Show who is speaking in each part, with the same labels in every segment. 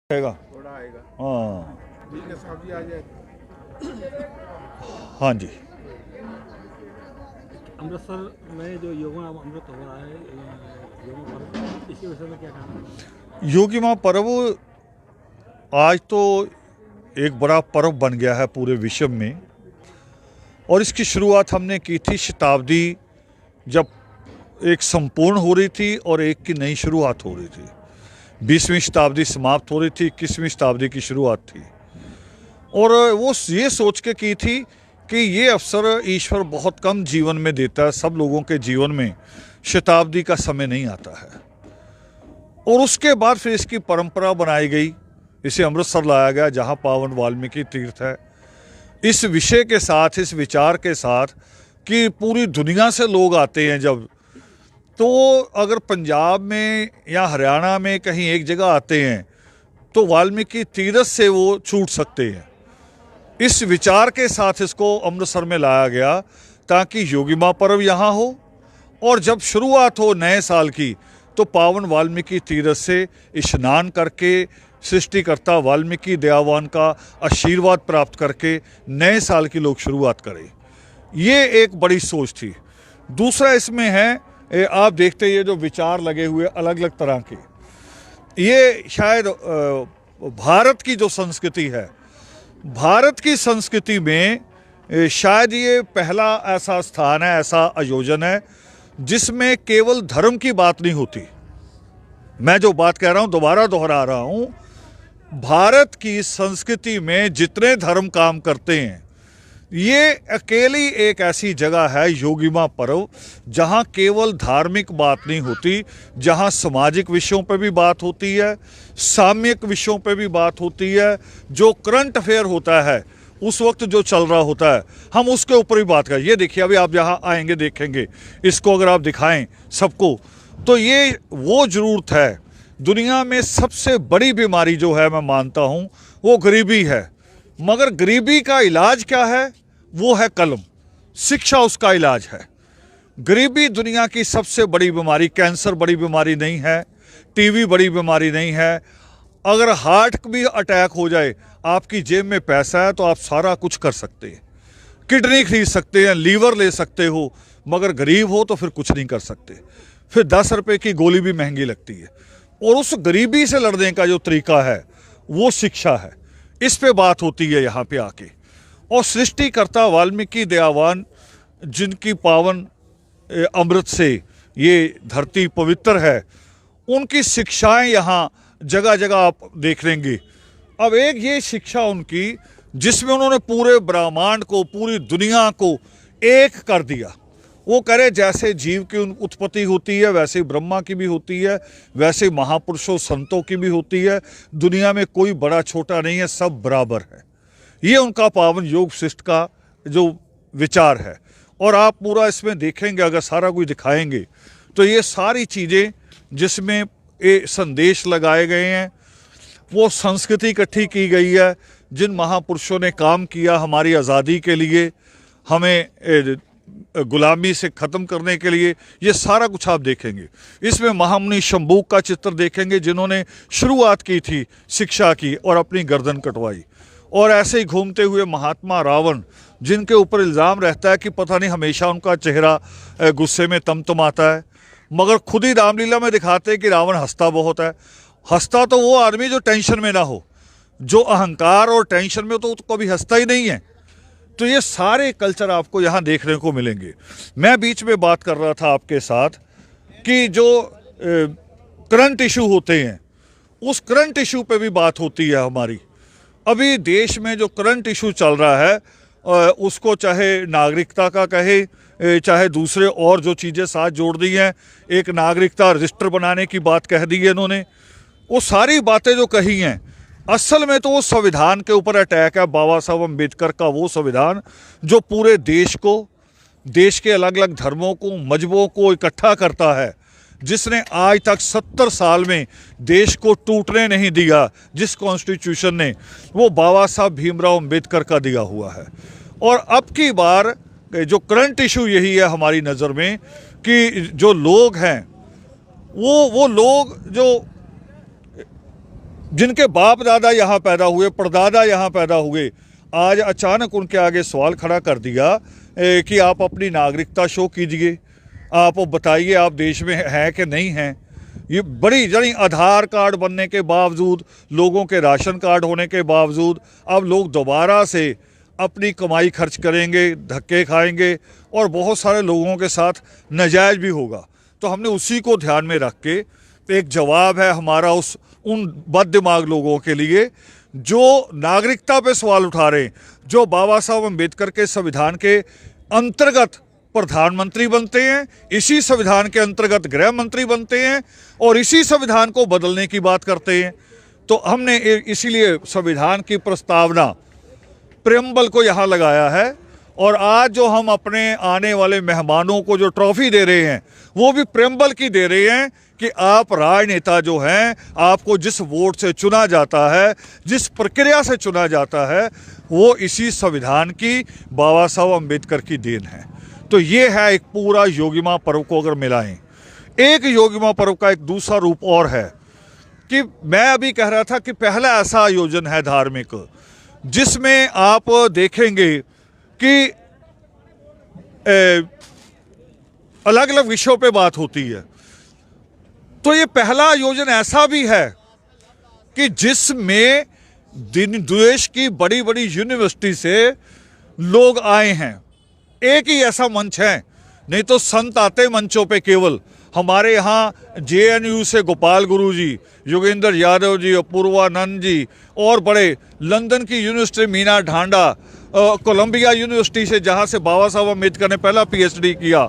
Speaker 1: आएगा।
Speaker 2: थोड़ा आएगा।
Speaker 1: हाँ
Speaker 2: ठीक है, साहब जी आ जाए।
Speaker 1: हाँ जी।
Speaker 3: अमृतसर में जो योगा अमृत हो रहा है, योगा पर्व, इसके विषय में क्या कहना है?
Speaker 1: योगी माँ पर्व आज तो एक बड़ा पर्व बन गया है पूरे विश्व में, और इसकी शुरुआत हमने की थी शताब्दी जब एक संपूर्ण हो रही थी और एक की नई शुरुआत हो रही थी। 20वीं शताब्दी समाप्त हो रही थी, 21वीं शताब्दी की शुरुआत थी, और वो ये सोच के की थी कि ये अवसर ईश्वर बहुत कम जीवन में देता है, सब लोगों के जीवन में शताब्दी का समय नहीं आता है। और उसके बाद फिर इसकी परंपरा बनाई गई, इसे अमृतसर लाया गया जहाँ पावन वाल्मीकि तीर्थ है, इस विषय के साथ, इस विचार के साथ कि पूरी दुनिया से लोग आते हैं जब, तो अगर पंजाब में या हरियाणा में कहीं एक जगह आते हैं तो वाल्मीकि तीर्थ से वो छूट सकते हैं। इस विचार के साथ इसको अमृतसर में लाया गया ताकि योगी माँ पर्व यहाँ हो, और जब शुरुआत हो नए साल की तो पावन वाल्मीकि तीर्थ से स्नान करके सृष्टिकर्ता वाल्मीकि दयावान का आशीर्वाद प्राप्त करके नए साल की लोग शुरुआत करें। ये एक बड़ी सोच थी। दूसरा इसमें है, आप देखते ये जो विचार लगे हुए अलग अलग तरह के, ये शायद भारत की जो संस्कृति है, भारत की संस्कृति में शायद ये पहला ऐसा स्थान है, ऐसा आयोजन है जिसमें केवल धर्म की बात नहीं होती। मैं जो बात कह रहा हूं दोबारा दोहरा रहा हूं, भारत की संस्कृति में जितने धर्म काम करते हैं, ये अकेली एक ऐसी जगह है योगी माँ पर्व जहाँ केवल धार्मिक बात नहीं होती, जहाँ सामाजिक विषयों पे भी बात होती है, सामयिक विषयों पे भी बात होती है, जो करंट अफेयर होता है उस वक्त जो चल रहा होता है हम उसके ऊपर भी बात करें। ये देखिए अभी आप यहाँ आएंगे देखेंगे, इसको अगर आप दिखाएं सबको तो ये वो ज़रूरत है। दुनिया में सबसे बड़ी बीमारी जो है मैं मानता हूँ वो गरीबी है, मगर गरीबी का इलाज क्या है? वो है कलम, शिक्षा उसका इलाज है। गरीबी दुनिया की सबसे बड़ी बीमारी, कैंसर बड़ी बीमारी नहीं है, टीबी बड़ी बीमारी नहीं है। अगर हार्ट भी अटैक हो जाए, आपकी जेब में पैसा है तो आप सारा कुछ कर सकते हैं, किडनी खरीद सकते हैं, लीवर ले सकते हो, मगर गरीब हो तो फिर कुछ नहीं कर सकते। फिर 10 रुपए की गोली भी महंगी लगती है। और उस गरीबी से लड़ने का जो तरीका है वो शिक्षा है। इस पे बात होती है यहाँ पे आके। और सृष्टिकर्ता वाल्मीकि दयावान, जिनकी पावन अमृत से ये धरती पवित्र है, उनकी शिक्षाएं यहाँ जगह जगह आप देख लेंगे। अब एक ये शिक्षा उनकी जिसमें उन्होंने पूरे ब्रह्मांड को, पूरी दुनिया को एक कर दिया। वो करे जैसे जीव की उत्पत्ति होती है वैसे ब्रह्मा की भी होती है, वैसे महापुरुषों संतों की भी होती है। दुनिया में कोई बड़ा छोटा नहीं है, सब बराबर है। ये उनका पावन योग शिष्ट का जो विचार है। और आप पूरा इसमें देखेंगे, अगर सारा कुछ दिखाएंगे तो ये सारी चीज़ें जिसमें ये संदेश लगाए गए हैं, वो संस्कृति इकट्ठी की गई है, जिन महापुरुषों ने काम किया हमारी आज़ादी के लिए, हमें गुलामी से ख़त्म करने के लिए, ये सारा कुछ आप देखेंगे। इसमें महामुनि शंभूक का चित्र देखेंगे जिन्होंने शुरुआत की थी शिक्षा की और अपनी गर्दन कटवाई। और ऐसे ही घूमते हुए महात्मा रावण, जिनके ऊपर इल्ज़ाम रहता है कि पता नहीं हमेशा उनका चेहरा गुस्से में तमतमाता है, मगर खुद ही रामलीला में दिखाते हैं कि रावण हंसता बहुत है। हंसता तो वो आदमी जो टेंशन में ना हो, जो अहंकार और टेंशन में तो कभी हंसता ही नहीं है। तो ये सारे कल्चर आपको यहाँ देखने को मिलेंगे। मैं बीच में बात कर रहा था आपके साथ कि जो करंट इशू होते हैं, उस करंट इशू पे भी बात होती है हमारी। अभी देश में जो करंट इशू चल रहा है, उसको चाहे नागरिकता का कहे, चाहे दूसरे और जो चीज़ें साथ जोड़ दी हैं, एक नागरिकता रजिस्टर बनाने की बात कह दी है इन्होंने, वो सारी बातें जो कही हैं असल में तो वो संविधान के ऊपर अटैक है। बाबा साहब अम्बेडकर का वो संविधान जो पूरे देश को, देश के अलग अलग धर्मों को, मजहबों को इकट्ठा करता है, जिसने आज तक 70 साल में देश को टूटने नहीं दिया। जिस कॉन्स्टिट्यूशन ने, वो बाबा साहब भीमराव अम्बेडकर का दिया हुआ है। और अब की बार जो करंट इशू यही है हमारी नज़र में कि जो लोग हैं वो लोग जो जिनके बाप दादा यहाँ पैदा हुए, परदादा यहाँ पैदा हुए, आज अचानक उनके आगे सवाल खड़ा कर दिया कि आप अपनी नागरिकता शो कीजिए, आप बताइए आप देश में हैं कि नहीं हैं। ये बड़ी यानी आधार कार्ड बनने के बावजूद, लोगों के राशन कार्ड होने के बावजूद अब लोग दोबारा से अपनी कमाई खर्च करेंगे, धक्के खाएंगे और बहुत सारे लोगों के साथ नाजायज़ भी होगा। तो हमने उसी को ध्यान में रख के एक जवाब है हमारा उन बददिमाग लोगों के लिए जो नागरिकता पे सवाल उठा रहे हैं, जो बाबा साहब अम्बेडकर के संविधान के अंतर्गत प्रधानमंत्री बनते हैं, इसी संविधान के अंतर्गत गृह मंत्री बनते हैं और इसी संविधान को बदलने की बात करते हैं। तो हमने इसीलिए संविधान की प्रस्तावना प्रेम्बल को यहाँ लगाया है और आज जो हम अपने आने वाले मेहमानों को जो ट्रॉफी दे रहे हैं वो भी प्रेम्बल की दे रहे हैं कि आप राजनेता जो हैं, आपको जिस वोट से चुना जाता है, जिस प्रक्रिया से चुना जाता है, वो इसी संविधान की बाबा साहब अम्बेडकर की देन है। तो ये है एक पूरा योगिमा पर्व को अगर मिलाएं। एक योगिमा पर्व का एक दूसरा रूप और है कि मैं अभी कह रहा था कि पहला ऐसा आयोजन है धार्मिक जिसमें आप देखेंगे कि अलग अलग विषयों पे बात होती है। तो ये पहला आयोजन ऐसा भी है कि जिसमें देश की बड़ी बड़ी यूनिवर्सिटी से लोग आए हैं। एक ही ऐसा मंच है, नहीं तो संत आते मंचों पे केवल। हमारे यहाँ JNU से गोपाल गुरु जी, योगेंद्र यादव जी, अपूर्वानंद जी और बड़े लंदन की university Meena Dhanda, Columbia university से जहाँ से बाबा साहब अम्बेडकर ने पहला PhD किया,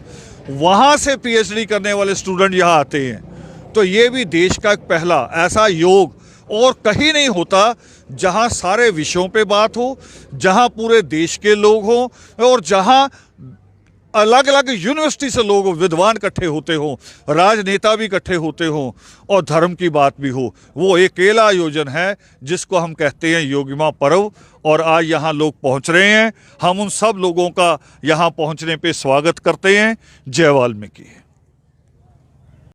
Speaker 1: वहाँ से PhD करने वाले स्टूडेंट यहाँ आते हैं। तो ये भी देश का एक पहला ऐसा योग और कहीं नहीं होता जहाँ सारे विषयों पे बात हो, जहाँ पूरे देश के लोग हों और जहाँ अलग अलग यूनिवर्सिटी से लोग विद्वान इकट्ठे होते हों, राजनेता भी इकट्ठे होते हों और धर्म की बात भी हो। वो अकेला आयोजन है जिसको हम कहते हैं योगिमा पर्व। और आज यहाँ लोग पहुँच रहे हैं, हम उन सब लोगों का यहाँ पहुँचने पे स्वागत करते हैं। जय वाल्मीकि।